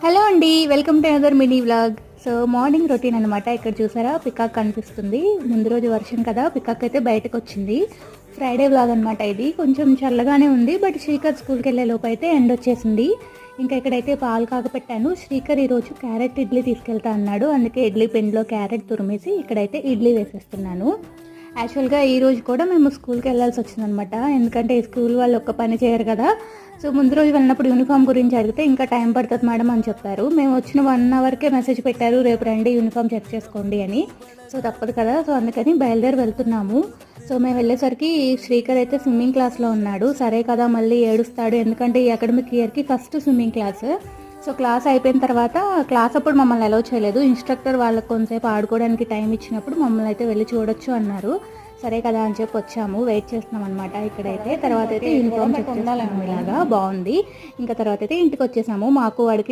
Hello అండి, welcome to another mini vlog. So morning routine అనమాట. ఇక్కడ చూసారా పికాక్ కనిపిస్తుంది. ముందు రోజు వర్షం కదా, పికాక్ అయితే బయటకు వచ్చింది. ఫ్రైడే వ్లాగ్ అనమాట. ఇది కొంచెం చల్లగానే ఉంది, బట్ శ్రీకర్ స్కూల్కి వెళ్ళే లోపు అయితే ఎండ్ వచ్చేసింది. ఇంకా ఇక్కడైతే పాలు కాగపెట్టాను. శ్రీకర్ ఈరోజు క్యారెట్ ఇడ్లీ తీసుకెళ్తా అన్నాడు, అందుకే ఇడ్లీ పెన్లో క్యారెట్ తురిమేసి ఇక్కడైతే ఇడ్లీ వేసేస్తున్నాను. యాక్చువల్గా ఈరోజు కూడా మేము స్కూల్కి వెళ్ళాల్సి వచ్చిందనమాట, ఎందుకంటే స్కూల్ వాళ్ళు ఒక్క పని చేయరు కదా. సో ముందు రోజు వెళ్ళినప్పుడు యూనిఫామ్ గురించి అడిగితే ఇంకా టైం పడుతుంది మేడం అని చెప్పారు. మేము వచ్చిన 1 అవర్కే మెసేజ్ పెట్టారు, రేపు రండి యూనిఫామ్ చెక్ చేసుకోండి అని. సో తప్పదు కదా, సో అందుకని బయలుదేరి వెళ్తున్నాము. సో మేము వెళ్ళేసరికి శ్రీకర్ అయితే స్విమ్మింగ్ క్లాస్లో ఉన్నాడు. సరే కదా, మళ్ళీ ఏడుస్తాడు, ఎందుకంటే ఈ అకాడమిక్ ఇయర్కి first swimming class. So class అయిపోయిన తర్వాత క్లాస్ అప్పుడు మమ్మల్ని అలౌ చేయలేదు. ఇన్స్ట్రక్టర్ వాళ్ళకి కొంతసేపు ఆడుకోవడానికి టైం ఇచ్చినప్పుడు మమ్మల్ని అయితే వెళ్ళి చూడొచ్చు అన్నారు. సరే కదా అని చెప్పి వచ్చాము, వెయిట్ చేస్తున్నాం అనమాట ఇక్కడైతే. తర్వాత అయితే యూనిఫామ్ చెక్ చేసుకున్నాము, ఇలాగా బాగుంది. ఇంకా తర్వాత అయితే ఇంటికి వచ్చేసాము. మాకు వాడికి